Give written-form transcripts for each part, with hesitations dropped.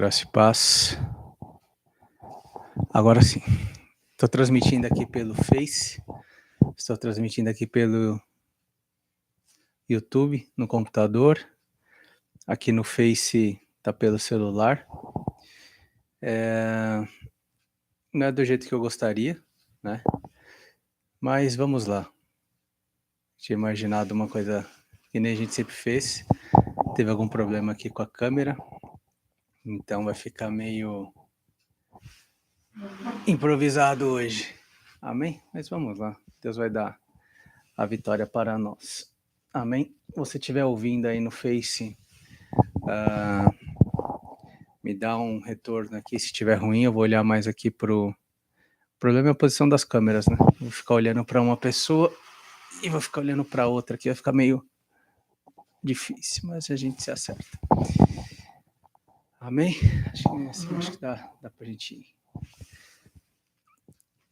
Graça e paz. Agora sim. Estou transmitindo aqui pelo Face. Estou transmitindo aqui pelo YouTube, no computador. Aqui no Face está pelo celular. Não é do jeito que eu gostaria, né? Mas vamos lá. Tinha imaginado uma coisa que nem a gente sempre fez. Teve algum problema aqui com a câmera. Então vai ficar meio improvisado hoje. Amém? Mas vamos lá. Deus vai dar a vitória para nós. Amém? Se você estiver ouvindo aí no Face, me dá um retorno aqui. Se estiver ruim, eu vou olhar mais aqui pro... O problema é a posição das câmeras, né? Vou ficar olhando para uma pessoa e vou ficar olhando para outra aqui. Vai ficar meio difícil, mas a gente se acerta. Amém? Acho que dá pra gente ir.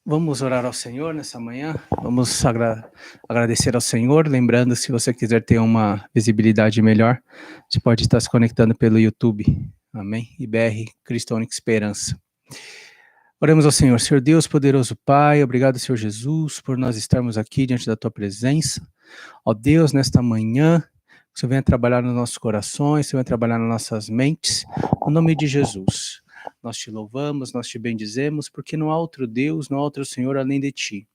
Vamos orar ao Senhor nessa manhã, vamos agradecer ao Senhor, lembrando, se você quiser ter uma visibilidade melhor, você pode estar se conectando pelo YouTube, amém? IBR Cristo Única Esperança. Oremos ao Senhor. Senhor Deus, poderoso Pai, obrigado, Senhor Jesus, por nós estarmos aqui diante da Tua presença. Ó Deus, nesta manhã, que o Senhor venha trabalhar nos nossos corações, que o Senhor venha trabalhar nas nossas mentes, no nome de Jesus. Nós te louvamos, nós te bendizemos, porque não há outro Deus, não há outro Senhor além de ti.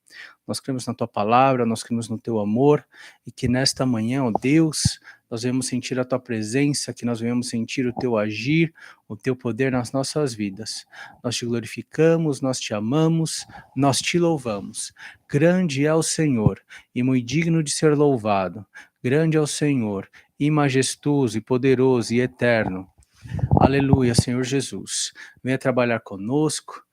Nós cremos na tua palavra, nós cremos no teu amor, e que nesta manhã, ó Deus, nós venhamos sentir a tua presença, que nós venhamos sentir o teu agir, o teu poder nas nossas vidas. Nós te glorificamos, nós te amamos, nós te louvamos. Grande é o Senhor, e muito digno de ser louvado. Grande é o Senhor, e majestoso, e poderoso, e eterno. Aleluia, Senhor Jesus. Venha trabalhar conosco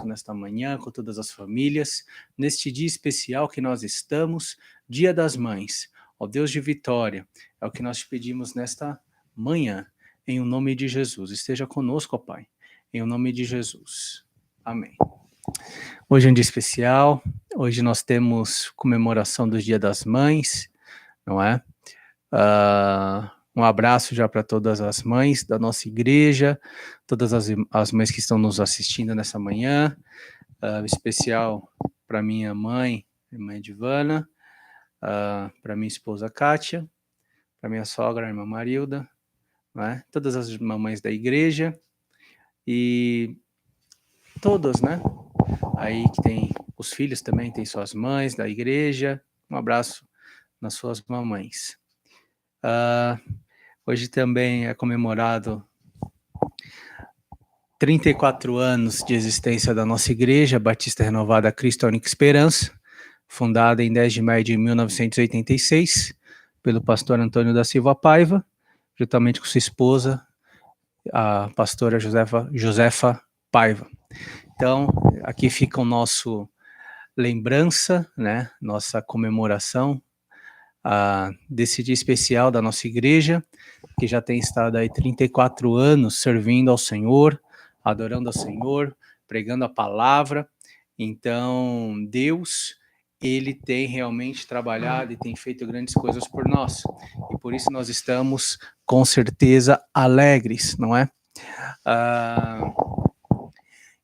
nesta manhã, com todas as famílias, neste dia especial que nós estamos, Dia das Mães. Ó Deus de vitória, é o que nós te pedimos nesta manhã, em o nome de Jesus. Esteja conosco, ó Pai, em o nome de Jesus. Amém. Hoje é um dia especial, hoje nós temos comemoração do Dia das Mães, não é? Um abraço já para todas as mães da nossa igreja, todas as mães que estão nos assistindo nessa manhã, especial para minha mãe, irmã Edvana, para minha esposa Kátia, para minha sogra, irmã Marilda, né? Todas as mamães da igreja e todos, né? Aí que tem os filhos também, tem suas mães da igreja, um abraço nas suas mamães. Hoje também é comemorado 34 anos de existência da nossa igreja, Batista Renovada Cristo Única Esperança, fundada em 10 de maio de 1986, pelo pastor Antônio da Silva Paiva, juntamente com sua esposa, a pastora Josefa Paiva. Então, aqui fica o nosso lembrança, né, nossa comemoração desse dia especial da nossa igreja, que já tem estado aí 34 anos servindo ao Senhor, adorando ao Senhor, pregando a palavra. Então, Deus, ele tem realmente trabalhado e tem feito grandes coisas por nós. E por isso nós estamos, com certeza, alegres, não é?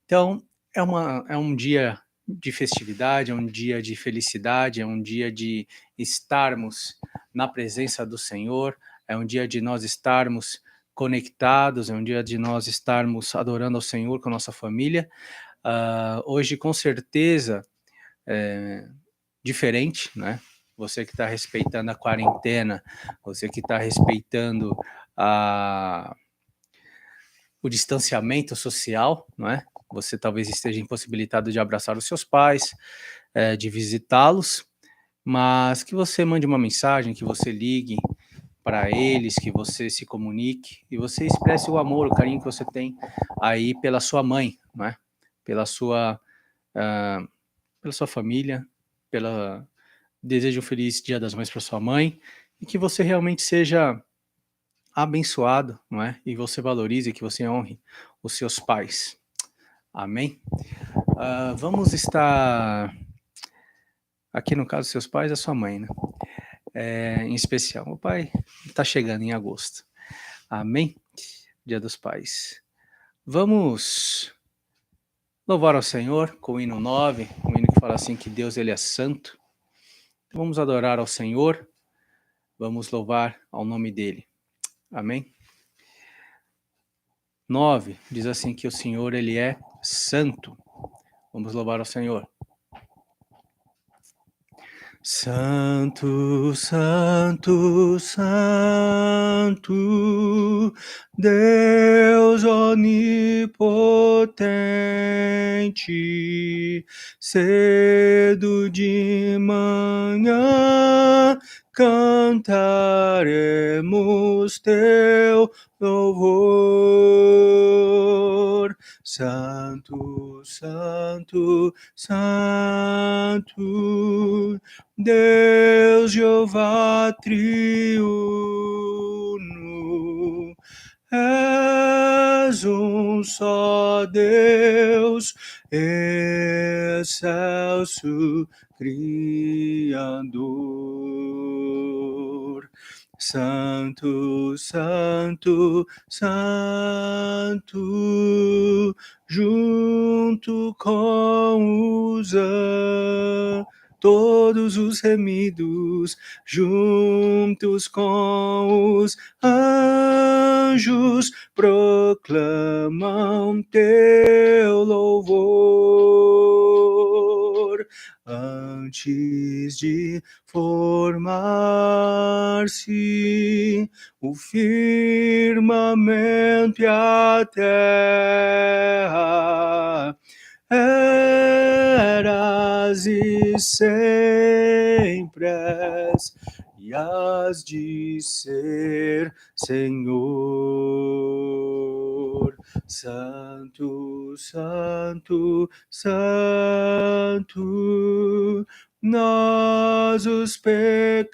Então, é um dia de festividade, é um dia de felicidade, é um dia de estarmos na presença do Senhor, é um dia de nós estarmos conectados, é um dia de nós estarmos adorando ao Senhor com a nossa família. Hoje, com certeza, é diferente, né? Você que está respeitando a quarentena, você que está respeitando o distanciamento social, não é? Você talvez esteja impossibilitado de abraçar os seus pais, de visitá-los, mas que você mande uma mensagem, que você ligue para eles, que você se comunique e você expresse o amor, o carinho que você tem aí pela sua mãe, não é? Pela sua família, desejo um feliz Dia das Mães para sua mãe e que você realmente seja abençoado, não é? E você valorize, que você honre os seus pais. Amém? Vamos estar aqui no caso seus pais, a sua mãe, né? Em especial, o pai está chegando em agosto. Amém? Dia dos Pais. Vamos louvar ao Senhor com o hino 9, um hino que fala assim que Deus ele é santo. Então, vamos adorar ao Senhor, vamos louvar ao nome dele. Amém? 9 diz assim que o Senhor ele é santo. Vamos louvar ao Senhor. Santo, santo, santo, Deus onipotente, cedo de manhã cantaremos teu louvor. Santo, santo, santo, Deus Jeová triuno, és um só Deus, excelso Criador. Santo, santo, santo, junto com os todos os remidos, juntos com os anjos, proclamam teu louvor. Antes de formar-se o firmamento e a terra, eras e sempre és, e has de ser, Senhor. Santo, santo, santo, nós os pecadores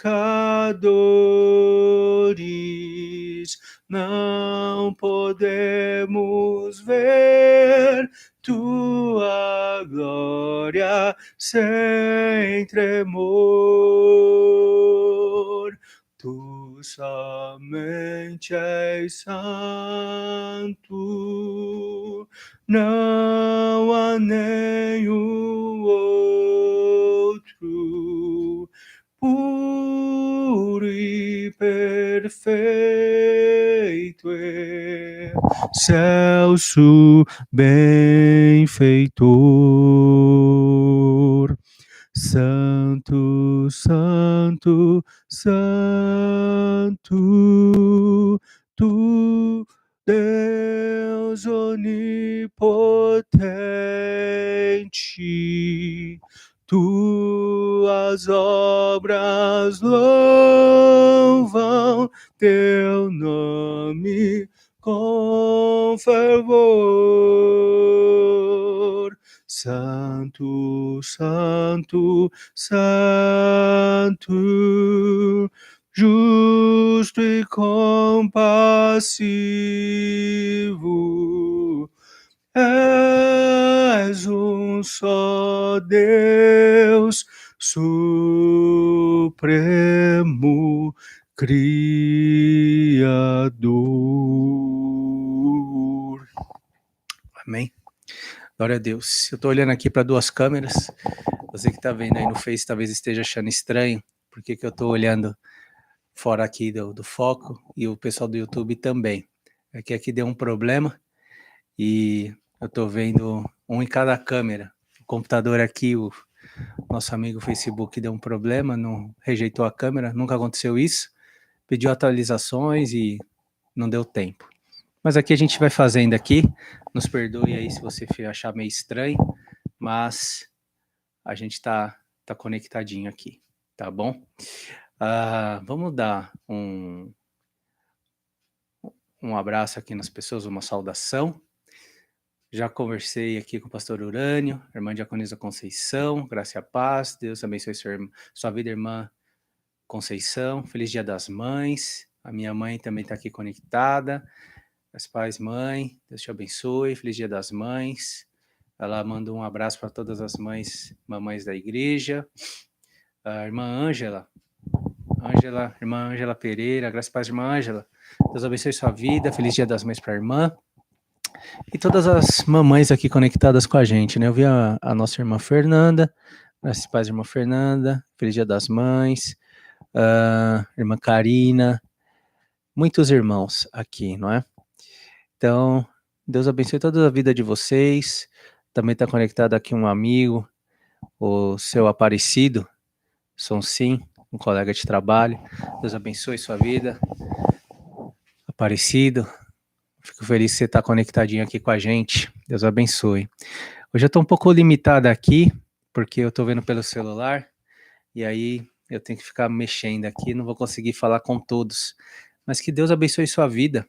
não podemos ver tua glória sem tremor. Tu somente és santo, não há nenhum outro, puro e perfeito, excelso benfeitor. Santo, santo, santo, tu, Deus onipotente, tuas obras louvam teu nome com fervor. Santo, santo, santo, justo e compassivo, és um só Deus, supremo Criador. Amém? Glória a Deus. Eu estou olhando aqui para duas câmeras. Você que está vendo aí no Face talvez esteja achando estranho, porque que eu estou olhando fora aqui do foco, e o pessoal do YouTube também. É que aqui deu um problema e eu estou vendo um em cada câmera. O computador aqui, o nosso amigo Facebook deu um problema, não rejeitou a câmera, nunca aconteceu isso. Pediu atualizações e não deu tempo. Mas aqui a gente vai fazendo aqui, nos perdoe aí se você achar meio estranho, mas a gente tá conectadinho aqui, tá bom? Vamos dar um abraço aqui nas pessoas, uma saudação. Já conversei aqui com o pastor Urânio, irmã diaconisa Conceição, graça e a paz, Deus abençoe sua vida, irmã Conceição, feliz dia das mães, a minha mãe também está aqui conectada. Meus pais, mãe, Deus te abençoe, feliz dia das mães. Ela manda um abraço para todas as mães, mamães da igreja. A irmã Ângela, Ângela, irmã Ângela Pereira, graças e paz, irmã Ângela. Deus abençoe sua vida, feliz Dia das Mães para a irmã. E todas as mamães aqui conectadas com a gente, né? Eu vi a nossa irmã Fernanda, graças e paz, irmã Fernanda, feliz Dia das Mães, irmã Karina, muitos irmãos aqui, não é? Então, Deus abençoe toda a vida de vocês. Também está conectado aqui um amigo, o seu Aparecido, Sonsim, um colega de trabalho. Deus abençoe sua vida. Aparecido, fico feliz que você está conectadinho aqui com a gente. Deus abençoe. Hoje eu estou um pouco limitada aqui, porque eu estou vendo pelo celular, e aí eu tenho que ficar mexendo aqui, não vou conseguir falar com todos. Mas que Deus abençoe sua vida,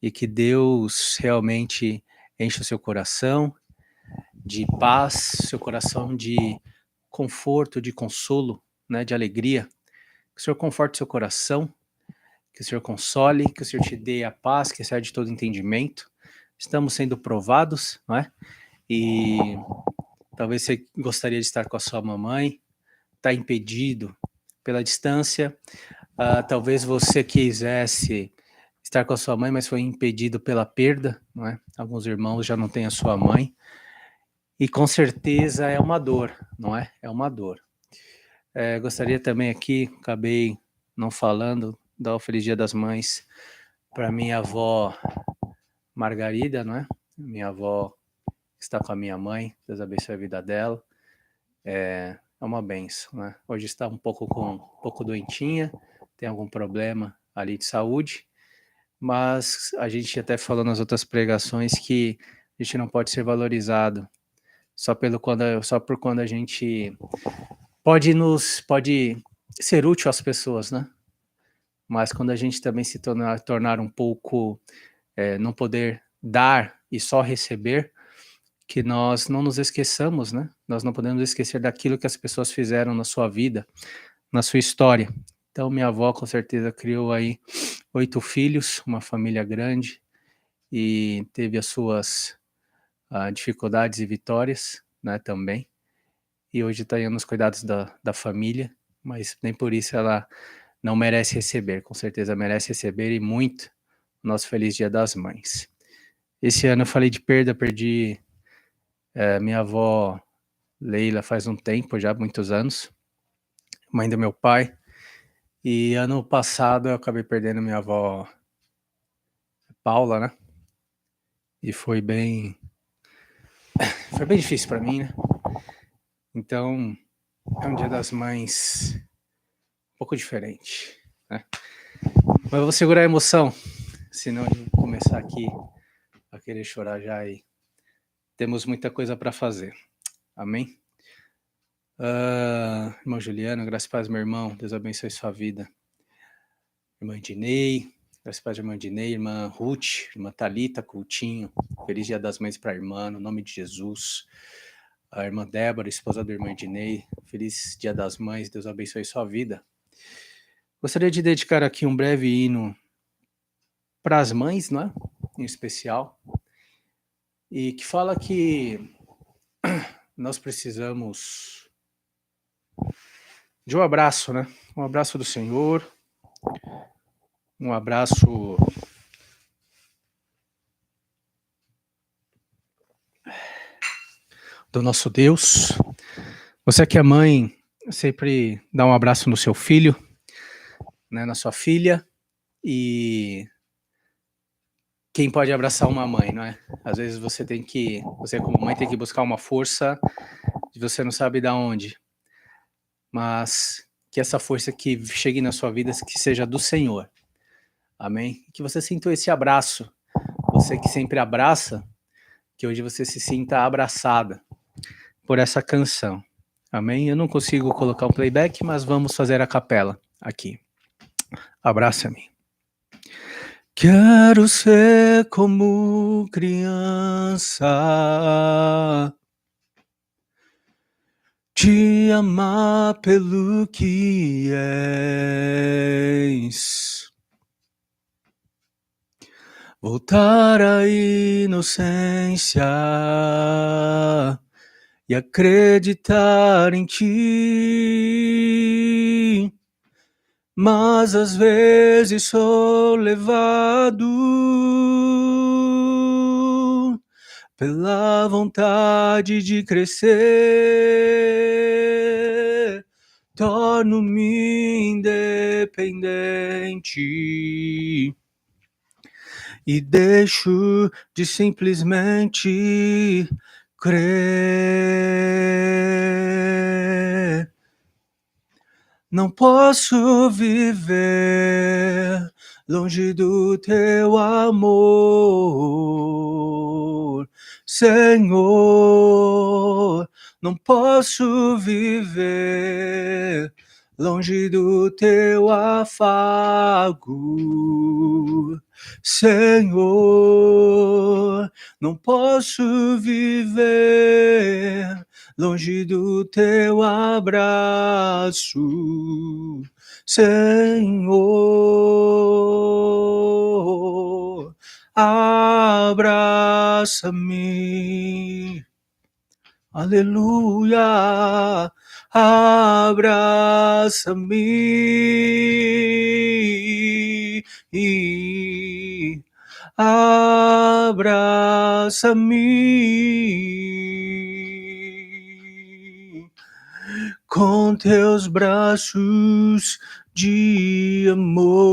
e que Deus realmente enche o seu coração de paz, seu coração de conforto, de consolo, né, de alegria. Que o Senhor conforte seu coração, que o Senhor console, que o Senhor te dê a paz que excede todo entendimento. Estamos sendo provados, não é? E talvez você gostaria de estar com a sua mamãe, está impedido pela distância. Talvez você quisesse estar com a sua mãe, mas foi impedido pela perda, não é? Alguns irmãos já não têm a sua mãe. E com certeza é uma dor, não é? É uma dor. Gostaria também aqui, acabei não falando, dar o Feliz Dia das Mães para minha avó Margarida, não é? Minha avó está com a minha mãe, Deus abençoe a vida dela. É uma benção, né? Hoje está um pouco doentinha, tem algum problema ali de saúde, mas a gente até falou nas outras pregações que a gente não pode ser valorizado só por quando a gente pode ser útil às pessoas, né? Mas quando a gente também se tornar um pouco não poder dar e só receber, que nós não nos esqueçamos, né? Nós não podemos esquecer daquilo que as pessoas fizeram na sua vida, na sua história. Então, minha avó com certeza criou aí 8 filhos, uma família grande, e teve as suas dificuldades e vitórias, né, também. E hoje está aí nos cuidados da família, mas nem por isso ela não merece receber, com certeza merece receber e muito o nosso Feliz Dia das Mães. Esse ano eu falei de perda, perdi minha avó Leila faz um tempo, já muitos anos, mãe do meu pai, e ano passado eu acabei perdendo minha avó Paula, né? E foi bem difícil para mim, né? Então, é um Dia das Mães um pouco diferente, né? Mas eu vou segurar a emoção, senão eu vou começar aqui a querer chorar já e temos muita coisa para fazer. Amém? Irmão Juliano, graças a Deus, meu irmão, Deus abençoe sua vida. Irmã Dinei, graças a Deus, irmã Dinei, irmã Ruth, irmã Thalita Coutinho, feliz Dia das Mães para a irmã, no nome de Jesus. A irmã Débora, esposa do irmão Dinei, feliz Dia das Mães, Deus abençoe sua vida. Gostaria de dedicar aqui um breve hino para as mães, não é? Em especial, e que fala que nós precisamos de um abraço, né? Um abraço do Senhor, um abraço do nosso Deus. Você que é mãe, sempre dá um abraço no seu filho, né, na sua filha, e quem pode abraçar uma mãe, não é? Às vezes você como mãe tem que buscar uma força que você não sabe de onde, mas que essa força que chegue na sua vida que seja do Senhor, amém? Que você sinta esse abraço, você que sempre abraça, que hoje você se sinta abraçada por essa canção, amém? Eu não consigo colocar um playback, mas vamos fazer a capela aqui. Abraça-me. Quero ser como criança, te amar pelo que és, voltar à inocência e acreditar em ti, mas às vezes sou levado pela vontade de crescer, torno-me independente e deixo de simplesmente crer. Não posso viver longe do teu amor, Senhor. Não posso viver longe do teu afago, Senhor. Não posso viver longe do teu abraço, Senhor. Abraça-me, aleluia. Abraça-me, abraça-me com teus braços de amor.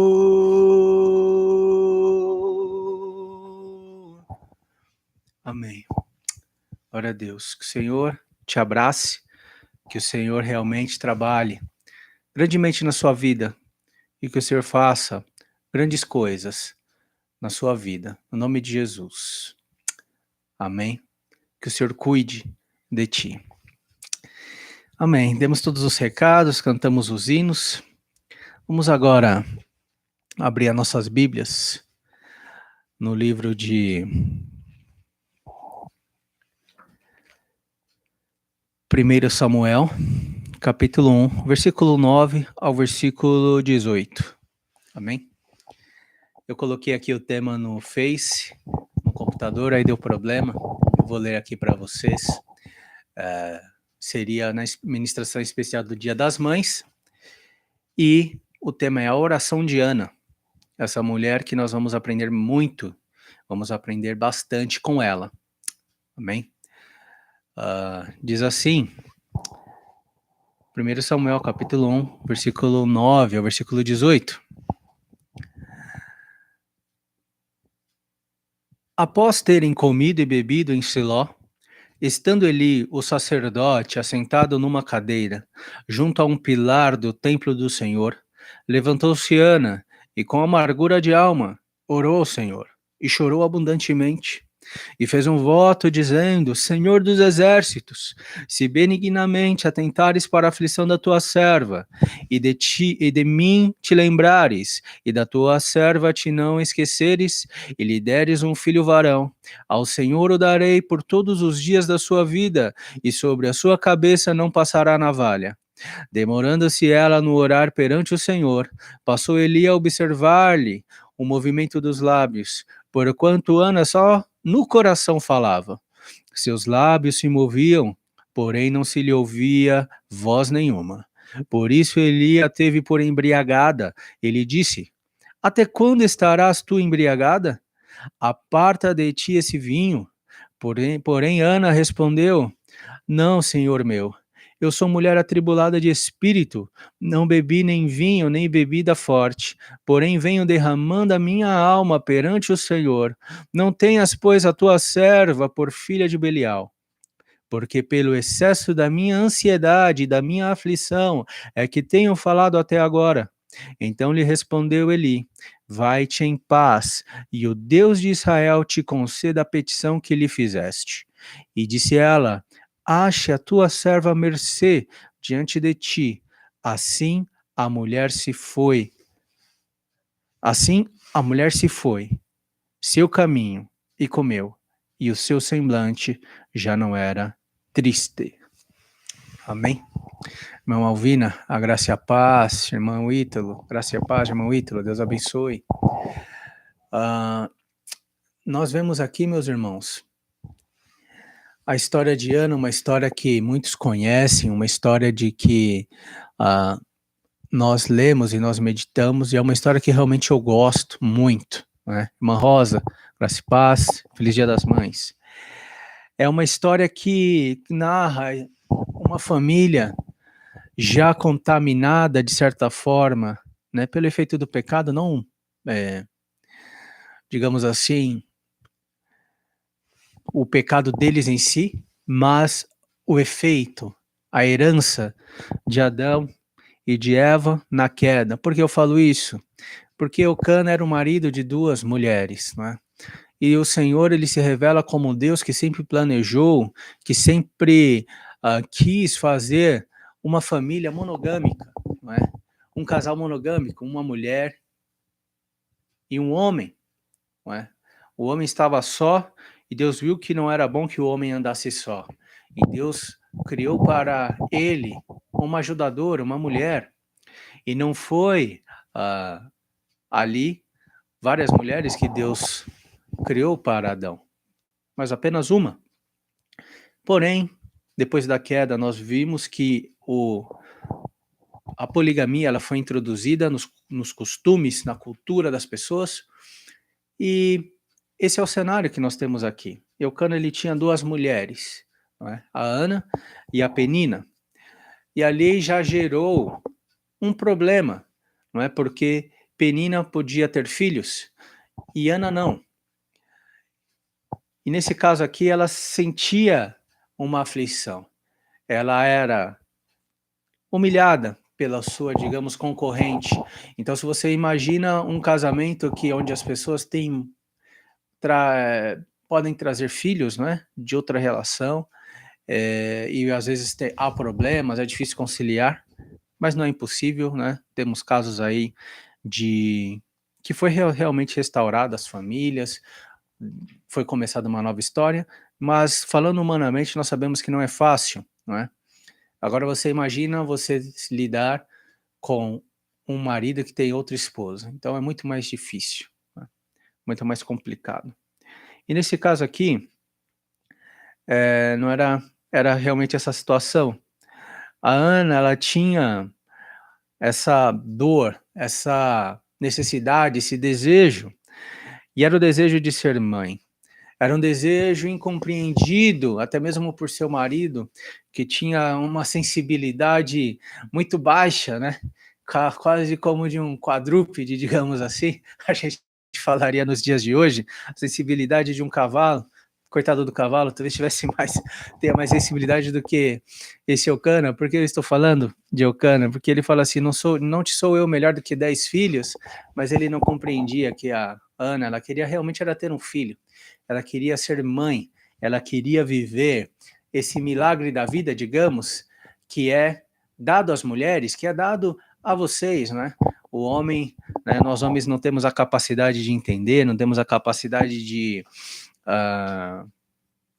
Amém. Glória a Deus. Que o Senhor te abrace, que o Senhor realmente trabalhe grandemente na sua vida e que o Senhor faça grandes coisas na sua vida, no nome de Jesus. Amém. Que o Senhor cuide de ti. Amém. Demos todos os recados, cantamos os hinos. Vamos agora abrir as nossas Bíblias no livro de 1 Samuel, capítulo 1, versículo 9 ao versículo 18. Amém? Eu coloquei aqui o tema no Face, no computador, aí deu problema. Eu vou ler aqui para vocês. Seria na ministração especial do Dia das Mães. E o tema é a oração de Ana. Essa mulher que nós vamos aprender muito, vamos aprender bastante com ela. Amém? Diz assim, 1 Samuel capítulo 1, versículo 9 ao versículo 18. Após terem comido e bebido em Siló, estando Eli, o sacerdote, assentado numa cadeira, junto a um pilar do templo do Senhor, levantou-se Ana e, com amargura de alma, orou ao Senhor e chorou abundantemente. E fez um voto dizendo: Senhor dos exércitos, se benignamente atentares para a aflição da tua serva, e de mim te lembrares, e da tua serva te não esqueceres, e lhe deres um filho varão, ao Senhor o darei por todos os dias da sua vida, e sobre a sua cabeça não passará navalha. Demorando-se ela no orar perante o Senhor, passou Eli a observar-lhe o movimento dos lábios, porquanto Ana só no coração falava. Seus lábios se moviam, porém não se lhe ouvia voz nenhuma. Por isso Eli a teve por embriagada. Ele disse: Até quando estarás tu embriagada? Aparta de ti esse vinho. Porém Ana respondeu: Não, senhor meu. Eu sou mulher atribulada de espírito, não bebi nem vinho, nem bebida forte, porém venho derramando a minha alma perante o Senhor. Não tenhas, pois, a tua serva por filha de Belial, porque pelo excesso da minha ansiedade e da minha aflição é que tenho falado até agora. Então lhe respondeu Eli: Vai-te em paz, e o Deus de Israel te conceda a petição que lhe fizeste. E disse ela: Ache a tua serva mercê diante de ti. Assim a mulher se foi. Assim a mulher se foi, seu caminho, e comeu, e o seu semblante já não era triste. Amém? Irmão Alvina, a graça e a paz, irmão Ítalo, graça e a paz, irmão Ítalo, Deus abençoe. Nós vemos aqui, meus irmãos, a história de Ana, uma história que muitos conhecem, uma história de que nós lemos e nós meditamos, e é uma história que realmente eu gosto muito, né? Irmã Rosa, graça e paz, feliz Dia das Mães. É uma história que narra uma família já contaminada, de certa forma, né, pelo efeito do pecado, não, digamos assim, o pecado deles em si, mas o efeito, a herança de Adão e de Eva na queda. Por que eu falo isso? Porque Eucana era o marido de duas mulheres, né? E o Senhor, ele se revela como um Deus que sempre planejou, que sempre quis fazer uma família monogâmica, não é? Um casal monogâmico, uma mulher e um homem, não é? O homem estava só e Deus viu que não era bom que o homem andasse só. E Deus criou para ele uma ajudadora, uma mulher. E não foi ali várias mulheres que Deus criou para Adão, mas apenas uma. Porém, depois da queda, nós vimos que a poligamia ela foi introduzida nos costumes, na cultura das pessoas, e esse é o cenário que nós temos aqui. Eucana ele tinha duas mulheres, não é? A Ana e a Penina, e ali já gerou um problema, não é? Porque Penina podia ter filhos e Ana não. E nesse caso aqui, ela sentia uma aflição. Ela era humilhada pela sua, digamos, concorrente. Então, se você imagina um casamento que onde as pessoas podem trazer filhos, né, de outra relação, e às vezes há problemas, é difícil conciliar, mas não é impossível, né? Temos casos aí de que foi realmente restaurada as famílias, foi começada uma nova história, mas falando humanamente, nós sabemos que não é fácil, não é? Agora você imagina você se lidar com um marido que tem outra esposa, então é muito mais difícil, né? Muito mais complicado. E nesse caso aqui, não era realmente essa situação. A Ana, ela tinha essa dor, essa necessidade, esse desejo, e era o desejo de ser mãe. Era um desejo incompreendido, até mesmo por seu marido, que tinha uma sensibilidade muito baixa, né? Quase como de um quadrúpede, digamos assim, a gente falaria nos dias de hoje, a sensibilidade de um cavalo. Coitado do cavalo, talvez tenha mais sensibilidade do que esse Eucana. Por que eu estou falando de Eucana? Porque ele fala assim: não te sou eu melhor do que 10 filhos, mas ele não compreendia que a Ana, ela queria realmente era ter um filho. Ela queria ser mãe, ela queria viver esse milagre da vida, digamos, que é dado às mulheres, que é dado a vocês, né? O homem, né, nós homens não temos a capacidade de entender, não temos a capacidade de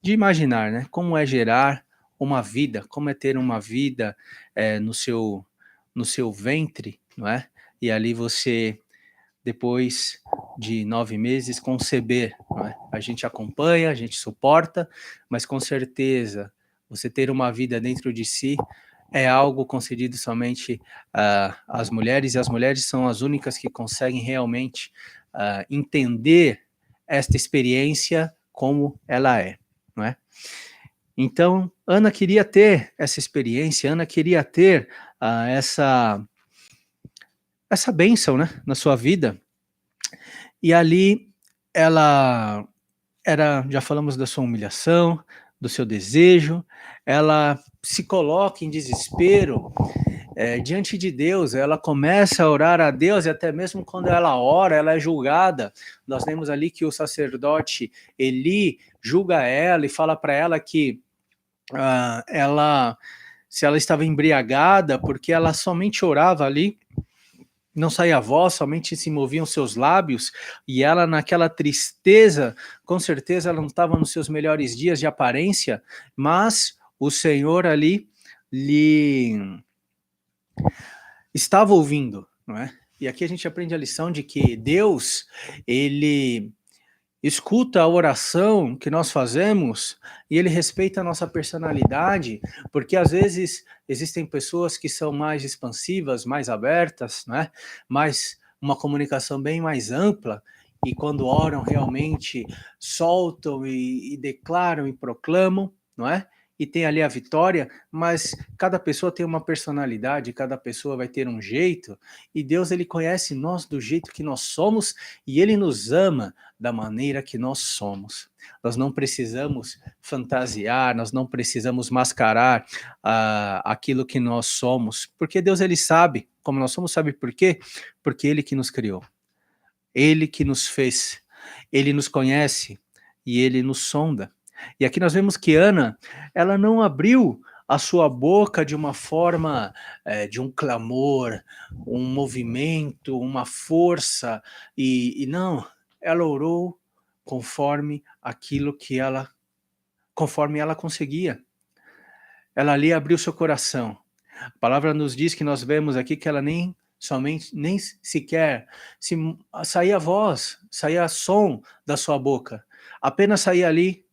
imaginar, né? Como é gerar uma vida, como é ter uma vida no seu ventre, não é? E ali você depois de 9 meses, conceber. Não é? A gente acompanha, a gente suporta, mas com certeza você ter uma vida dentro de si é algo concedido somente às mulheres, e as mulheres são as únicas que conseguem realmente entender esta experiência como ela é, não é? Então, Ana queria ter essa experiência, Ana queria ter essa bênção, né, na sua vida. E ali ela já falamos da sua humilhação, do seu desejo, ela se coloca em desespero diante de Deus, ela começa a orar a Deus, e até mesmo quando ela ora, ela é julgada. Nós lemos ali que o sacerdote Eli julga ela e fala para ela que se ela estava embriagada, porque ela somente orava ali, não saía voz, somente se moviam seus lábios, e ela naquela tristeza, com certeza ela não estava nos seus melhores dias de aparência, mas o Senhor ali lhe estava ouvindo, não é? E aqui a gente aprende a lição de que Deus, ele escuta a oração que nós fazemos e ele respeita a nossa personalidade, porque às vezes existem pessoas que são mais expansivas, mais abertas, né? Mais uma comunicação bem mais ampla e quando oram realmente soltam e declaram e proclamam, não é? E tem ali a vitória, mas cada pessoa tem uma personalidade, cada pessoa vai ter um jeito, e Deus ele conhece nós do jeito que nós somos e ele nos ama da maneira que nós somos. Nós não precisamos fantasiar, nós não precisamos mascarar aquilo que nós somos, porque Deus ele sabe como nós somos, sabe por quê? Porque ele que nos criou, ele que nos fez, ele nos conhece e ele nos sonda. E aqui nós vemos que Ana, ela não abriu a sua boca de uma forma de um clamor, um movimento, uma força, e não, ela orou conforme aquilo que conforme ela conseguia. Ela ali abriu seu coração. A palavra nos diz que nós vemos aqui que ela nem sequer saía voz, saía som da sua boca. Apenas saía ali,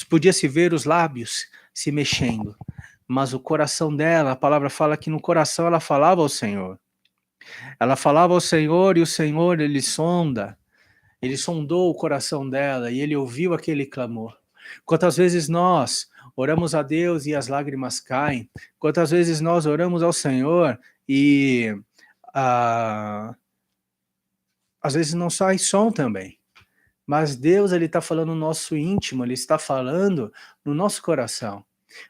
podia se ver os lábios se mexendo. Mas o coração dela, a palavra fala que no coração ela falava ao Senhor. Ela falava ao Senhor e o Senhor, ele sonda. Ele sondou o coração dela e ele ouviu aquele clamor. Quantas vezes nós oramos a Deus e as lágrimas caem? Quantas vezes nós oramos ao Senhor e às vezes não sai som também. Mas Deus ele está falando no nosso íntimo, ele está falando no nosso coração.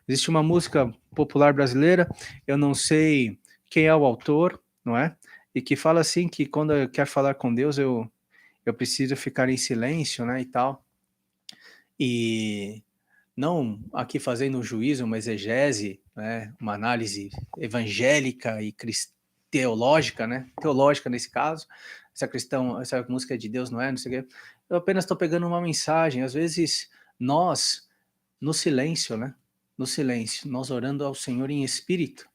Existe uma música popular brasileira, eu não sei quem é o autor, não é? E que fala assim que quando eu quero falar com Deus, eu preciso ficar em silêncio, né, e tal. E não aqui fazendo um juízo, uma exegese, né, uma análise evangélica e teológica, né, teológica nesse caso, essa música é de Deus, não é, não sei o quê. Eu apenas estou pegando uma mensagem, às vezes nós, no silêncio, né, no silêncio, nós orando ao Senhor em espírito,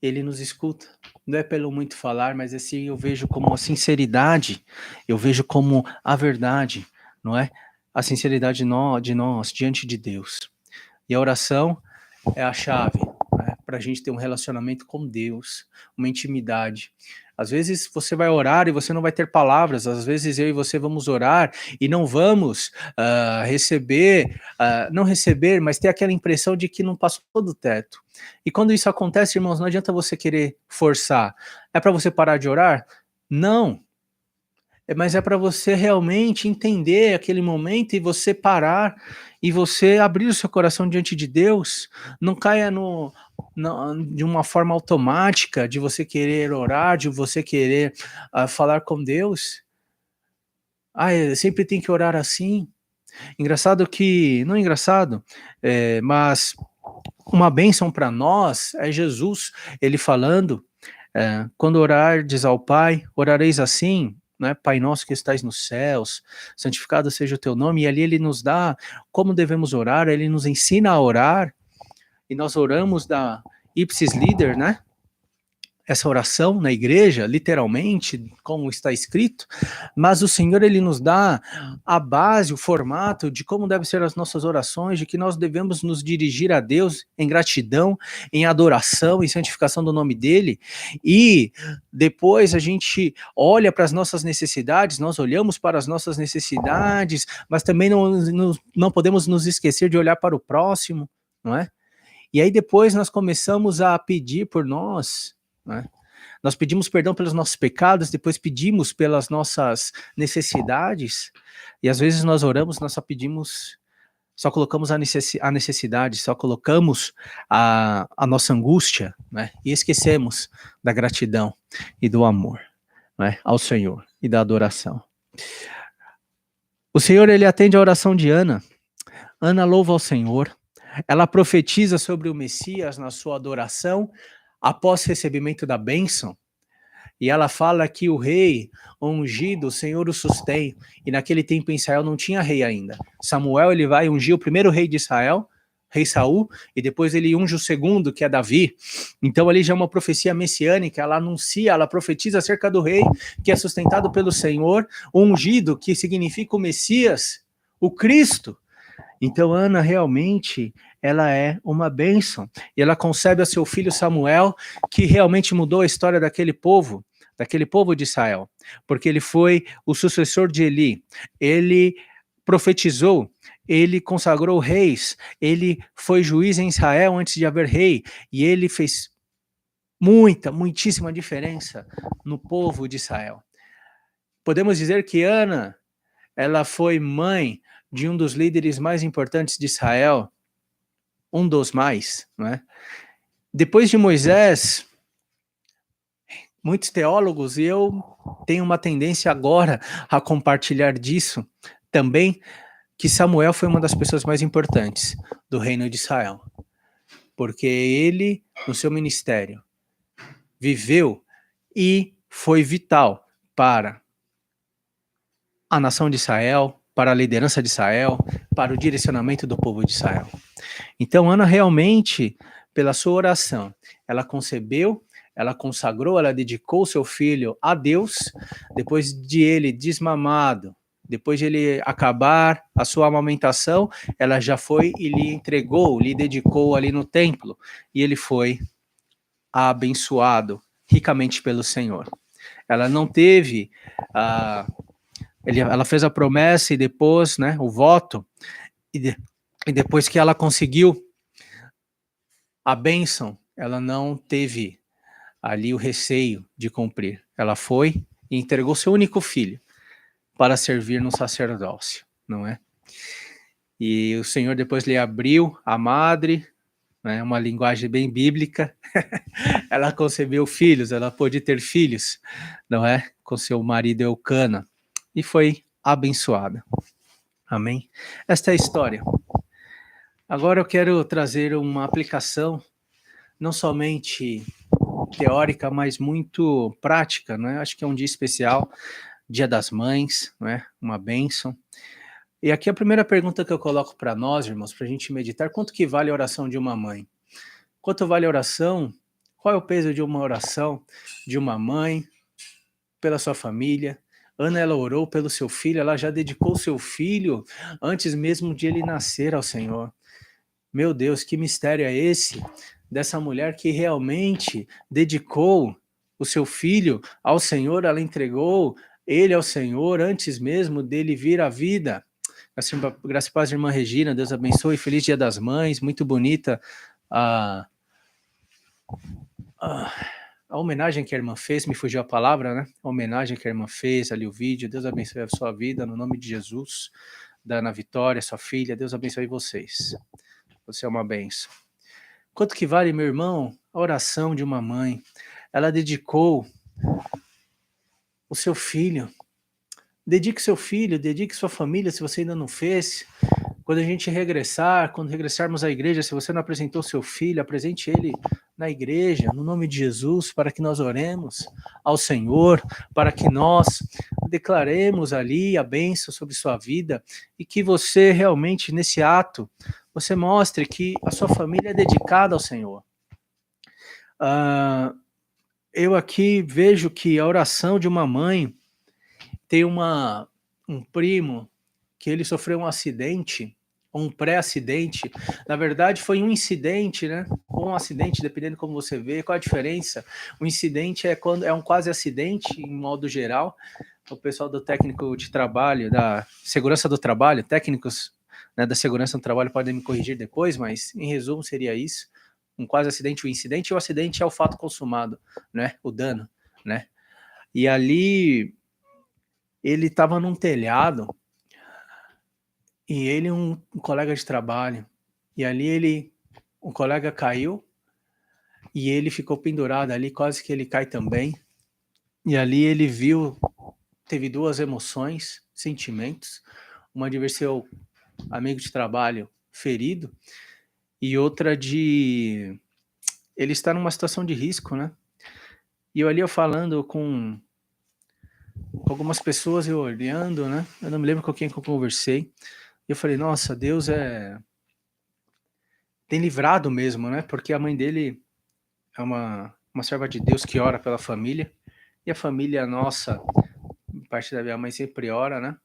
ele nos escuta. Não é pelo muito falar, mas assim eu vejo como a sinceridade, eu vejo como a verdade, não é? A sinceridade de nós diante de Deus. E a oração é a chave, né, para a gente ter um relacionamento com Deus, uma intimidade. Às vezes você vai orar e você não vai ter palavras, às vezes eu e você vamos orar e não vamos não receber, mas ter aquela impressão de que não passou do teto. E quando isso acontece, irmãos, não adianta você querer forçar. É para você parar de orar? Não. Mas é para você realmente entender aquele momento e você parar e você abrir o seu coração diante de Deus. Não caia de uma forma automática de você querer orar, de você querer falar com Deus. Sempre tem que orar assim. Engraçado que, não engraçado, mas uma bênção para nós é Jesus, ele falando, quando orardes ao Pai, orareis assim, né, Pai nosso que estais nos céus, santificado seja o teu nome, e ali ele nos dá como devemos orar, ele nos ensina a orar, e nós oramos da Ipsis Lider, né, essa oração na igreja, literalmente, como está escrito, mas o Senhor, ele nos dá a base, o formato de como devem ser as nossas orações, de que nós devemos nos dirigir a Deus em gratidão, em adoração, em santificação do nome dele, e depois a gente olha para as nossas necessidades, nós olhamos para as nossas necessidades, mas também não podemos nos esquecer de olhar para o próximo, não é? E aí depois nós começamos a pedir por nós, né? Nós pedimos perdão pelos nossos pecados, depois pedimos pelas nossas necessidades, e às vezes nós oramos, nós só colocamos a necessidade, só colocamos a nossa angústia, né? E esquecemos da gratidão e do amor, né, ao Senhor e da adoração. O Senhor, ele atende a oração de Ana. Ana louva ao Senhor, ela profetiza sobre o Messias na sua adoração, após recebimento da bênção, e ela fala que o rei ungido, o Senhor o sustém, e naquele tempo em Israel não tinha rei ainda. Samuel, ele vai ungir o primeiro rei de Israel, rei Saul, e depois ele unge o segundo, que é Davi. Então ali já é uma profecia messiânica, ela anuncia, ela profetiza acerca do rei, que é sustentado pelo Senhor, o ungido, que significa o Messias, o Cristo. Então Ana realmente, ela é uma bênção, e ela concebe a seu filho Samuel, que realmente mudou a história daquele povo de Israel, porque ele foi o sucessor de Eli, ele profetizou, ele consagrou reis, ele foi juiz em Israel antes de haver rei, e ele fez muitíssima diferença no povo de Israel. Podemos dizer que Ana, ela foi mãe de um dos líderes mais importantes de Israel, um dos mais, não é? Depois de Moisés, muitos teólogos, e eu tenho uma tendência agora a compartilhar disso também, que Samuel foi uma das pessoas mais importantes do reino de Israel, porque ele, no seu ministério, viveu e foi vital para a nação de Israel, para a liderança de Israel, para o direcionamento do povo de Israel. Então, Ana realmente, pela sua oração, ela concebeu, ela consagrou, ela dedicou seu filho a Deus, depois de ele desmamado, depois de ele acabar a sua amamentação, ela já foi e lhe entregou, lhe dedicou ali no templo, e ele foi abençoado ricamente pelo Senhor. Ela não teve, ela fez a promessa e depois, né, o voto, e depois que ela conseguiu a bênção, ela não teve ali o receio de cumprir. Ela foi e entregou seu único filho para servir no sacerdócio, não é? E o Senhor depois lhe abriu a madre, né, uma linguagem bem bíblica. Ela concebeu filhos, ela pôde ter filhos, não é? Com seu marido Eucana, e foi abençoada. Amém? Esta é a história. Agora eu quero trazer uma aplicação, não somente teórica, mas muito prática, né? Acho que é um dia especial, Dia das Mães, né? Uma bênção. E aqui a primeira pergunta que eu coloco para nós, irmãos, para a gente meditar: quanto que vale a oração de uma mãe? Quanto vale a oração? Qual é o peso de uma oração de uma mãe pela sua família? Ana, ela orou pelo seu filho, ela já dedicou seu filho antes mesmo de ele nascer ao Senhor. Meu Deus, que mistério é esse dessa mulher que realmente dedicou o seu filho ao Senhor, ela entregou ele ao Senhor antes mesmo dele vir à vida. Assim, graças a paz, irmã Regina, Deus abençoe, feliz Dia das Mães, muito bonita a homenagem que a irmã fez, me fugiu a palavra, né? A homenagem que a irmã fez ali, o vídeo. Deus abençoe a sua vida, no nome de Jesus. Dana Vitória, sua filha, Deus abençoe vocês. Você é uma bênção. Quanto que vale, meu irmão, a oração de uma mãe? Ela dedicou o seu filho. Dedique seu filho, dedique sua família, se você ainda não fez. Quando a gente regressar, quando regressarmos à igreja, se você não apresentou seu filho, apresente ele na igreja, no nome de Jesus, para que nós oremos ao Senhor, para que nós declaremos ali a bênção sobre sua vida e que você realmente, nesse ato, você mostre que a sua família é dedicada ao Senhor. Eu aqui vejo que a oração de uma mãe, tem um primo que ele sofreu um acidente, um pré-acidente. Na verdade, foi um incidente, né? Ou um acidente, dependendo como você vê. Qual a diferença? O incidente é quando é um quase acidente, em modo geral. O pessoal do técnico de trabalho, da segurança do trabalho, técnicos, né, da segurança do trabalho podem me corrigir depois, mas em resumo seria isso. Um quase acidente, o incidente, e o acidente é o fato consumado, né? O dano, né? E ali ele estava num telhado, e ele um colega de trabalho, e ali um colega caiu, e ele ficou pendurado ali, quase que ele cai também, e ali ele viu, teve duas emoções, sentimentos, uma de ver seu amigo de trabalho ferido, e outra de ele estar numa situação de risco, né? E eu falando com algumas pessoas, eu olhando, né? Eu não me lembro com quem que eu conversei, e eu falei, nossa, Deus é tem livrado mesmo, né? Porque a mãe dele é uma serva de Deus que ora pela família, e a família nossa, parte da minha mãe sempre ora, né?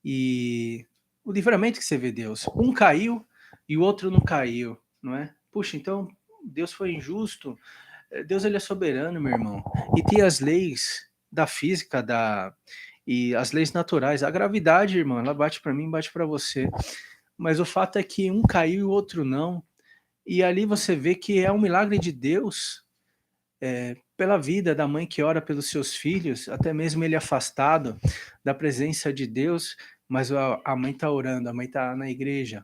E o livramento que você vê Deus, um caiu e o outro não caiu, não é? Puxa, então Deus foi injusto. Deus ele é soberano, meu irmão. E tem as leis da física, e as leis naturais. A gravidade, irmão, ela bate para mim, bate para você. Mas o fato é que um caiu e o outro não. E ali você vê que é um milagre de Deus, pela vida da mãe que ora pelos seus filhos, até mesmo ele afastado da presença de Deus, mas a mãe está orando, a mãe está na igreja,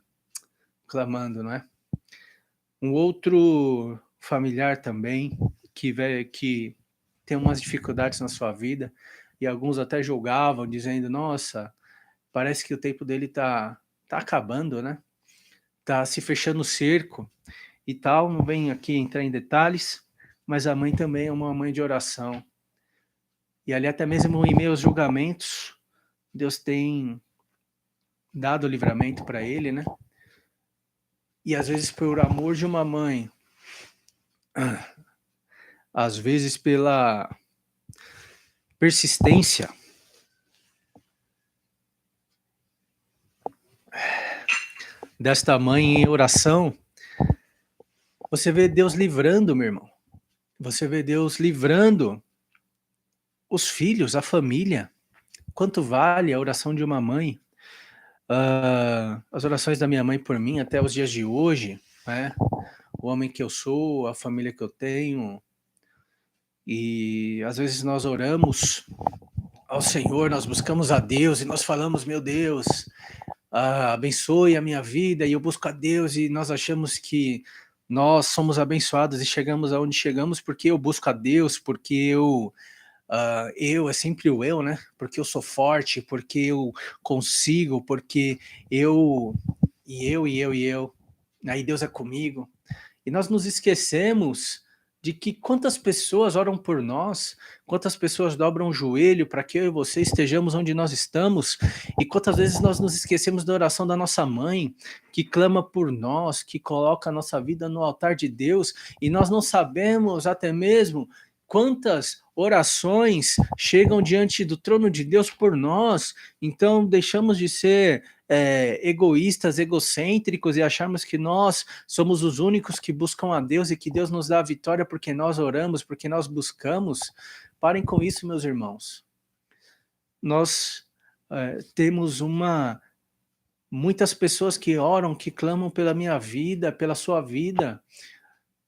clamando, não é? Um outro familiar também, que tem umas dificuldades na sua vida, e alguns até julgavam, dizendo, nossa, parece que o tempo dele tá acabando, né? Tá se fechando o cerco e tal, não venho aqui entrar em detalhes, mas a mãe também é uma mãe de oração. E ali até mesmo em meio aos julgamentos, Deus tem dado livramento para ele, né? E às vezes por amor de uma mãe, às vezes pela persistência desta mãe em oração, você vê Deus livrando, meu irmão. Você vê Deus livrando os filhos, a família. Quanto vale a oração de uma mãe? As orações da minha mãe por mim até os dias de hoje, né? O homem que eu sou, a família que eu tenho. E às vezes nós oramos ao Senhor, nós buscamos a Deus e nós falamos, meu Deus, abençoe a minha vida, e eu busco a Deus e nós achamos que nós somos abençoados e chegamos aonde chegamos porque eu busco a Deus, porque eu é sempre o eu, né? Porque eu sou forte, porque eu consigo, porque eu, e eu. Aí Deus é comigo. E nós nos esquecemos de que quantas pessoas oram por nós, quantas pessoas dobram o joelho para que eu e você estejamos onde nós estamos, e quantas vezes nós nos esquecemos da oração da nossa mãe, que clama por nós, que coloca a nossa vida no altar de Deus, e nós não sabemos até mesmo quantas orações chegam diante do trono de Deus por nós. Então deixamos de ser egoístas, egocêntricos, e acharmos que nós somos os únicos que buscam a Deus e que Deus nos dá a vitória porque nós oramos, porque nós buscamos. Parem com isso, meus irmãos. Nós temos muitas pessoas que oram, que clamam pela minha vida, pela sua vida.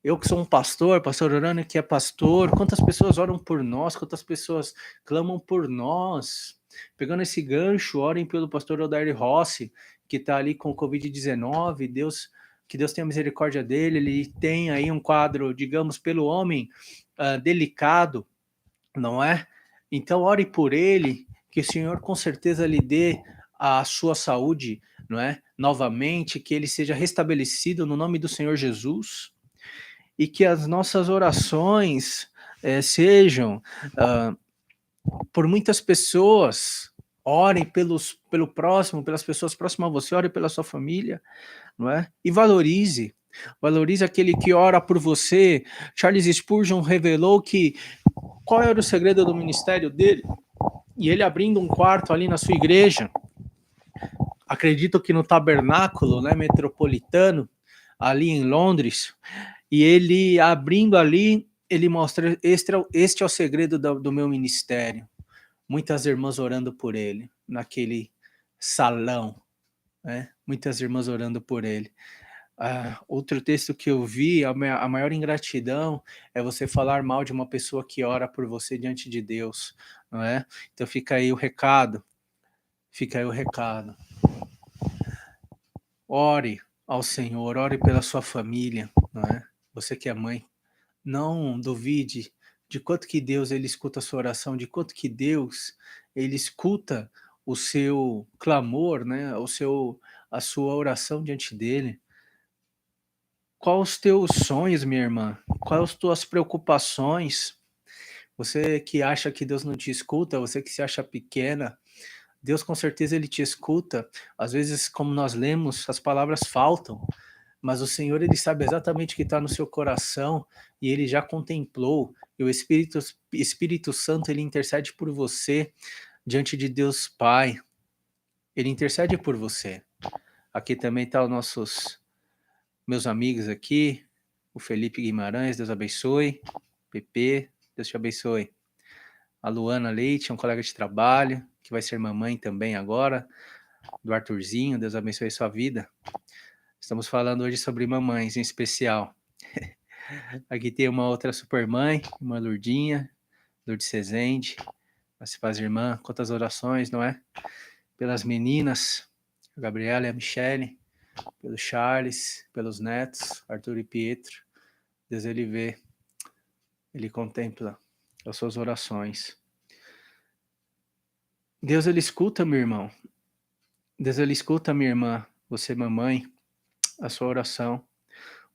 Eu que sou um pastor Orano que é pastor, quantas pessoas oram por nós, quantas pessoas clamam por nós. Pegando esse gancho, orem pelo pastor Odair Rossi, que está ali com o Covid-19, que Deus tenha misericórdia dele, ele tem aí um quadro, digamos, pelo homem, delicado, não é? Então ore por ele, que o Senhor com certeza lhe dê a sua saúde, não é? Novamente, que ele seja restabelecido no nome do Senhor Jesus, e que as nossas orações sejam por muitas pessoas. Orem pelo próximo, pelas pessoas próximas a você, ore pela sua família, não é? E valorize aquele que ora por você. Charles Spurgeon revelou que qual era o segredo do ministério dele, e ele abrindo um quarto ali na sua igreja, acredito que no tabernáculo, né, metropolitano, ali em Londres, e ele abrindo ali, ele mostra, este é o segredo do meu ministério. Muitas irmãs orando por ele, naquele salão, né? Muitas irmãs orando por ele. Outro texto que eu vi, a maior ingratidão é você falar mal de uma pessoa que ora por você diante de Deus, não é? Então fica aí o recado, Ore ao Senhor, ore pela sua família, não é? Você que é mãe, não duvide de quanto que Deus ele escuta a sua oração, de quanto que Deus ele escuta o seu clamor, né? A sua oração diante dele. Quais os teus sonhos, minha irmã? Quais as tuas preocupações? Você que acha que Deus não te escuta, você que se acha pequena, Deus com certeza ele te escuta. Às vezes, como nós lemos, as palavras faltam, mas o Senhor, ele sabe exatamente o que está no seu coração e ele já contemplou, e o Espírito Santo, ele intercede por você diante de Deus Pai, ele intercede por você. Aqui também tá os meus amigos aqui, o Felipe Guimarães, Deus abençoe, PP, Deus te abençoe. A Luana Leite, um colega de trabalho, que vai ser mamãe também agora, do Arthurzinho, Deus abençoe sua vida. Estamos falando hoje sobre mamães em especial. Aqui tem uma outra super mãe, uma Lourdinha, Lourdes Rezende, se faz irmã, quantas orações, não é? Pelas meninas, a Gabriela e a Michele, pelo Charles, pelos netos, Arthur e Pietro. Deus, ele vê, ele contempla as suas orações. Deus, ele escuta, meu irmão. Deus, ele escuta, minha irmã, você, mamãe, a sua oração.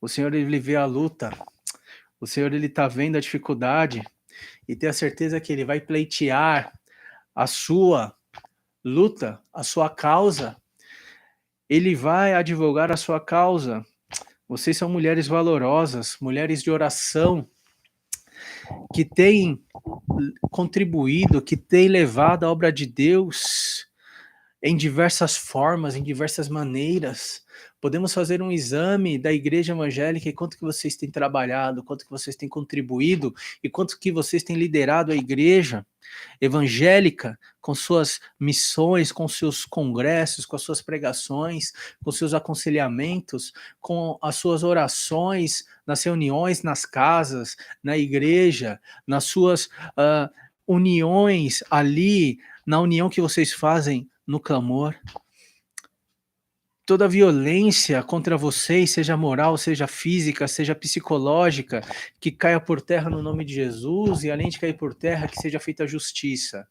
O Senhor, ele vê a luta. O Senhor, ele está vendo a dificuldade e tem a certeza que ele vai pleitear a sua luta, a sua causa. Ele vai advogar a sua causa. Vocês são mulheres valorosas, mulheres de oração, que têm contribuído, que têm levado a obra de Deus em diversas formas, em diversas maneiras. Podemos fazer um exame da igreja evangélica e quanto que vocês têm trabalhado, quanto que vocês têm contribuído e quanto que vocês têm liderado a igreja evangélica com suas missões, com seus congressos, com as suas pregações, com seus aconselhamentos, com as suas orações nas reuniões, nas casas, na igreja, nas suas uniões ali, na união que vocês fazem no clamor. Toda violência contra vocês, seja moral, seja física, seja psicológica, que caia por terra no nome de Jesus, e além de cair por terra, que seja feita a justiça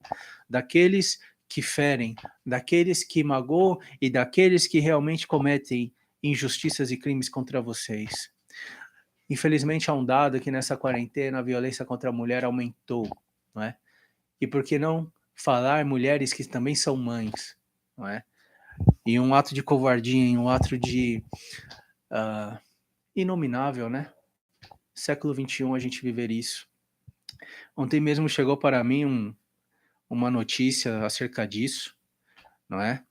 daqueles que ferem, daqueles que magoam e daqueles que realmente cometem injustiças e crimes contra vocês. Infelizmente, há um dado que nessa quarentena a violência contra a mulher aumentou, não é? E por que não falar mulheres que também são mães, não é? E um ato de covardia, um ato de inominável, né? Século XXI a gente viver isso. Ontem mesmo chegou para mim uma notícia acerca disso, não é?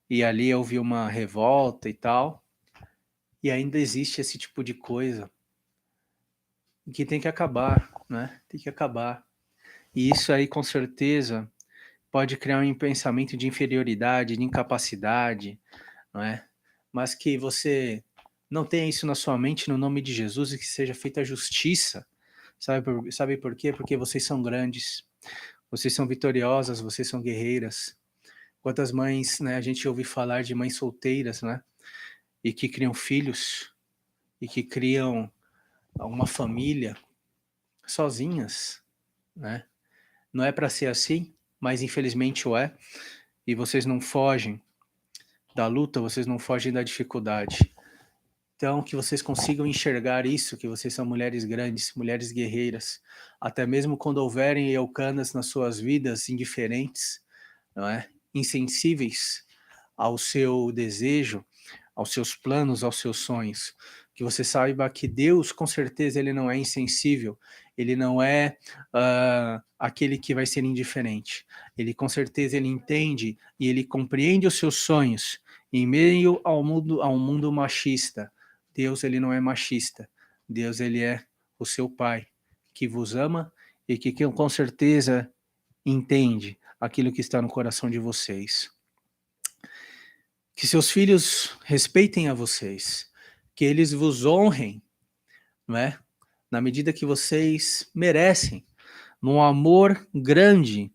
E ali eu vi uma revolta e tal, e ainda existe esse tipo de coisa que tem que acabar, né? Tem que acabar. E isso aí, com certeza, pode criar um pensamento de inferioridade, de incapacidade, não é? Mas que você não tenha isso na sua mente no nome de Jesus e que seja feita a justiça. Sabe por quê? Porque vocês são grandes, vocês são vitoriosas, vocês são guerreiras. Quantas mães, né, a gente ouve falar de mães solteiras, né? E que criam filhos, e que criam uma família sozinhas, né? Não é para ser assim, mas infelizmente o é. E vocês não fogem da luta, vocês não fogem da dificuldade. Então, que vocês consigam enxergar isso, que vocês são mulheres grandes, mulheres guerreiras, até mesmo quando houverem Eucanas nas suas vidas indiferentes, não é? Insensíveis ao seu desejo, aos seus planos, aos seus sonhos. Que você saiba que Deus, com certeza, ele não é insensível, ele não é aquele que vai ser indiferente. Ele, com certeza, ele entende e ele compreende os seus sonhos em meio ao mundo machista. Deus, ele não é machista. Deus, ele é o seu Pai, que vos ama e que com certeza entende aquilo que está no coração de vocês. Que seus filhos respeitem a vocês, que eles vos honrem, não é? Na medida que vocês merecem, num amor grande,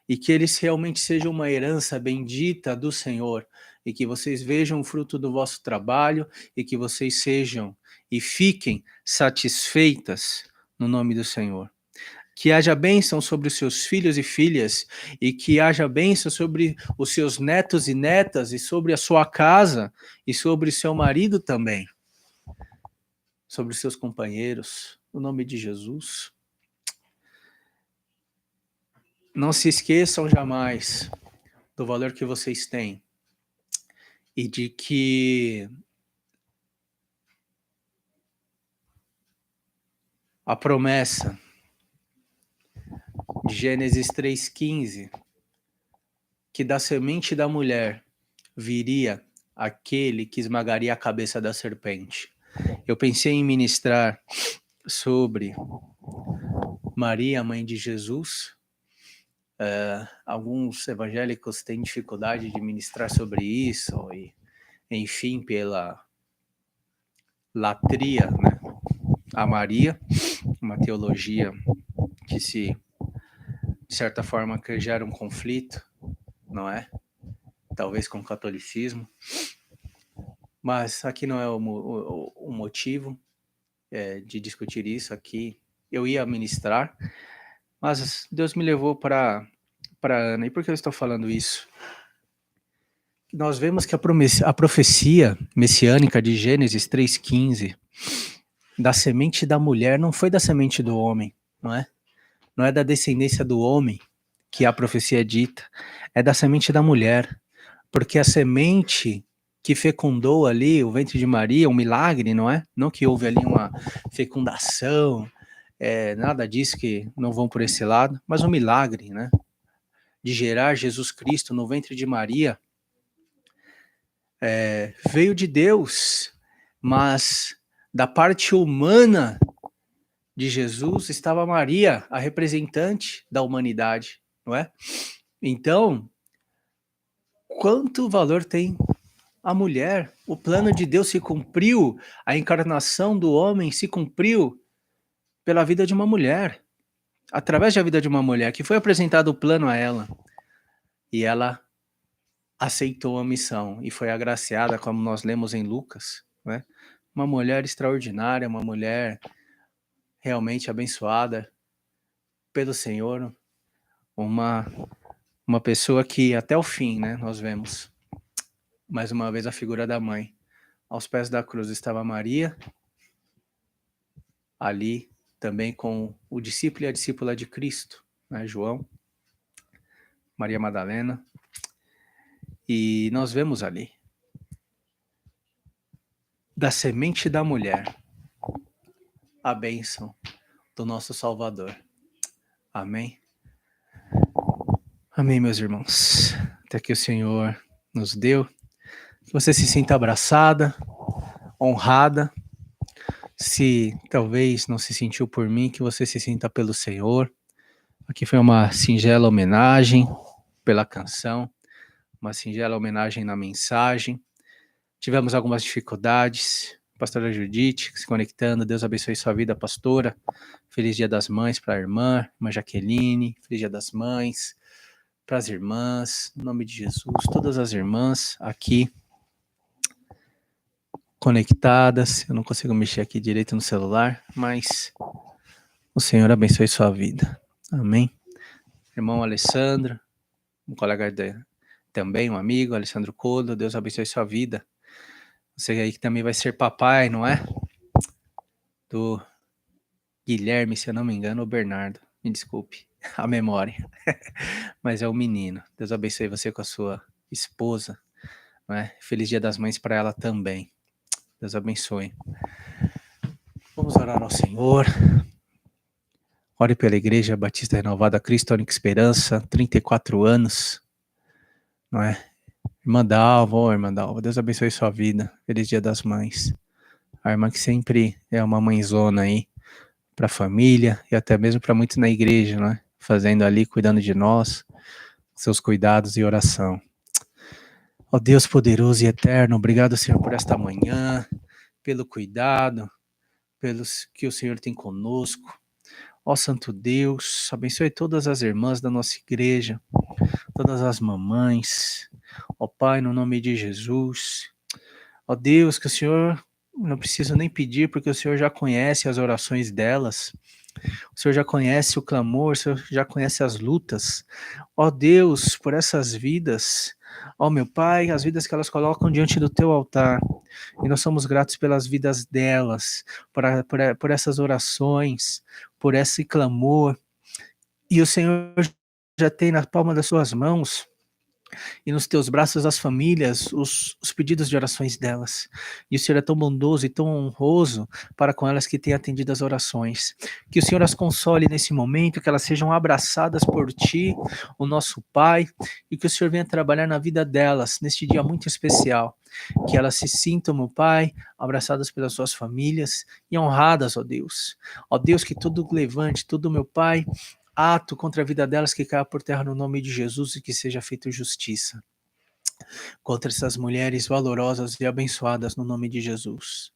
e que eles realmente sejam uma herança bendita do Senhor, e que vocês vejam o fruto do vosso trabalho, e que vocês sejam e fiquem satisfeitas no nome do Senhor. Que haja bênção sobre os seus filhos e filhas, e que haja bênção sobre os seus netos e netas, e sobre a sua casa, e sobre o seu marido também, sobre os seus companheiros, no nome de Jesus. Não se esqueçam jamais do valor que vocês têm, e de que a promessa de Gênesis 3,15, que da semente da mulher viria aquele que esmagaria a cabeça da serpente. Eu pensei em ministrar sobre Maria, mãe de Jesus. Alguns evangélicos têm dificuldade de ministrar sobre isso, e, enfim, pela latria, né, a Maria, uma teologia que de certa forma, que gera um conflito, não é? Talvez com o catolicismo. Mas aqui não é o motivo de discutir isso aqui. Eu ia ministrar, mas Deus me levou para Ana. E por que eu estou falando isso? Nós vemos que a profecia messiânica de Gênesis 3,15, da semente da mulher, não foi da semente do homem, não é? Não é da descendência do homem que a profecia é dita, é da semente da mulher. Porque a semente que fecundou ali o ventre de Maria, um milagre, não é? Não que houve ali uma fecundação, nada disso, que não vão por esse lado, mas um milagre, né? De gerar Jesus Cristo no ventre de Maria, veio de Deus, mas da parte humana de Jesus estava Maria, a representante da humanidade, não é? Então, quanto valor tem a mulher? O plano de Deus se cumpriu, a encarnação do homem se cumpriu pela vida de uma mulher, através da vida de uma mulher, que foi apresentado o plano a ela, e ela aceitou a missão, e foi agraciada, como nós lemos em Lucas, né? Uma mulher extraordinária, uma mulher realmente abençoada pelo Senhor, uma pessoa que até o fim, né, nós vemos, mais uma vez, a figura da mãe. Aos pés da cruz estava Maria, ali também com o discípulo e a discípula de Cristo, né, João, Maria Madalena, e nós vemos ali, da semente da mulher, a bênção do nosso Salvador. Amém? Amém, meus irmãos. Até que o Senhor nos deu, que você se sinta abraçada, honrada. Se talvez não se sentiu por mim, que você se sinta pelo Senhor. Aqui foi uma singela homenagem pela canção, uma singela homenagem na mensagem. Tivemos algumas dificuldades. Pastora Judite se conectando. Deus abençoe sua vida, pastora. Feliz Dia das Mães para a irmã Jaqueline. Feliz Dia das Mães para as irmãs. Em nome de Jesus, todas as irmãs aqui conectadas. Eu não consigo mexer aqui direito no celular, mas o Senhor abençoe sua vida. Amém. Irmão Alessandro, um colega também, um amigo, Alessandro Colo, Deus abençoe sua vida. Você aí que também vai ser papai, não é? Do Guilherme, se eu não me engano, ou Bernardo. Me desculpe a memória. Mas é o menino. Deus abençoe você com a sua esposa, não é? Feliz Dia das Mães para ela também. Deus abençoe. Vamos orar ao Senhor. Ore pela Igreja Batista Renovada Cristo Única Esperança, 34 anos, não é? Irmã Dalva, Deus abençoe sua vida. Feliz Dia das Mães. A irmã que sempre é uma mãezona aí para a família e até mesmo para muitos na igreja, não é? Fazendo ali, cuidando de nós, seus cuidados e oração. Ó Deus poderoso e eterno, obrigado, Senhor, por esta manhã, pelo cuidado, pelos que o Senhor tem conosco. Ó Santo Deus, abençoe todas as irmãs da nossa igreja, todas as mamães. Ó Pai, no nome de Jesus. Ó Deus, que o Senhor, não preciso nem pedir, porque o Senhor já conhece as orações delas. O Senhor já conhece o clamor, o Senhor já conhece as lutas. Ó Deus, por essas vidas, ó meu Pai, as vidas que elas colocam diante do teu altar. E nós somos gratos pelas vidas delas, por essas orações, por esse clamor. E o Senhor já tem na palma das suas mãos e nos teus braços as famílias, os pedidos de orações delas. E o Senhor é tão bondoso e tão honroso para com elas que tem atendido as orações. Que o Senhor as console nesse momento, que elas sejam abraçadas por Ti, o nosso Pai, e que o Senhor venha trabalhar na vida delas neste dia muito especial. Que elas se sintam, meu Pai, abraçadas pelas suas famílias e honradas, ó Deus. Ó Deus, que tudo levante, tudo, meu Pai, ato contra a vida delas que caia por terra no nome de Jesus e que seja feita justiça contra essas mulheres valorosas e abençoadas no nome de Jesus.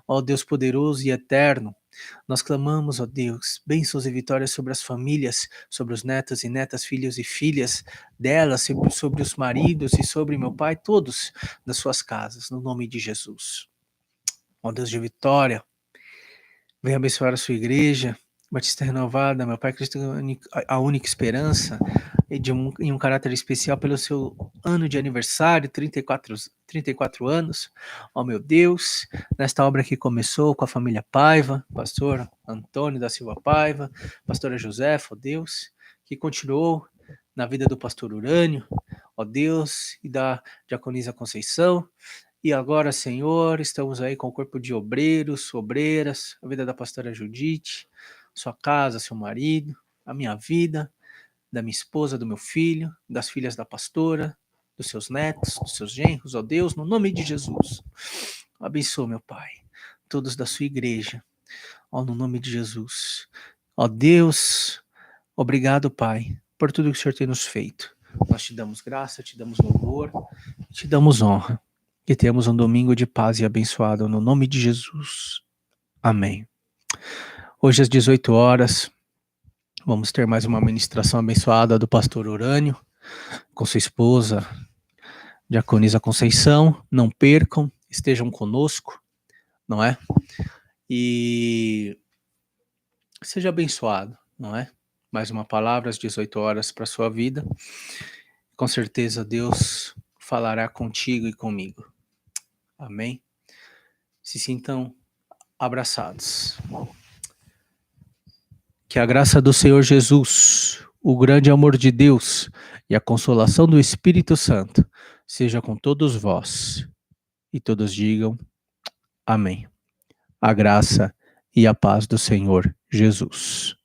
Ó Deus poderoso e eterno, nós clamamos, ó Deus, bênçãos e vitórias sobre as famílias, sobre os netos e netas, filhos e filhas delas, sobre os maridos e sobre, meu Pai, todos das suas casas, no nome de Jesus. Ó Deus de vitória, venha abençoar a sua igreja, Batista Renovada, meu Pai Cristo, a única esperança, e em um caráter especial pelo seu ano de aniversário, 34 anos. Ó meu Deus, nesta obra que começou com a família Paiva, pastor Antônio da Silva Paiva, pastora Josefa, ó Deus, que continuou na vida do pastor Urânio, ó Deus, e da diaconisa Conceição. E agora, Senhor, estamos aí com o corpo de obreiros, obreiras, a vida da pastora Judite, sua casa, seu marido, a minha vida, da minha esposa, do meu filho, das filhas da pastora, dos seus netos, dos seus genros, ó Deus, no nome de Jesus. Abençoa, meu Pai, todos da sua igreja, ó, no nome de Jesus. Ó Deus, obrigado, Pai, por tudo que o Senhor tem nos feito. Nós te damos graça, te damos louvor, te damos honra. Que tenhamos um domingo de paz e abençoado no nome de Jesus. Amém. Hoje às 18 horas, vamos ter mais uma ministração abençoada do pastor Urânio, com sua esposa, diaconisa Conceição. Não percam, estejam conosco, não é? E seja abençoado, não é? Mais uma palavra às 18 horas para a sua vida. Com certeza Deus falará contigo e comigo. Amém? Se sintam abraçados. Que a graça do Senhor Jesus, o grande amor de Deus e a consolação do Espírito Santo seja com todos vós. E todos digam amém. A graça e a paz do Senhor Jesus.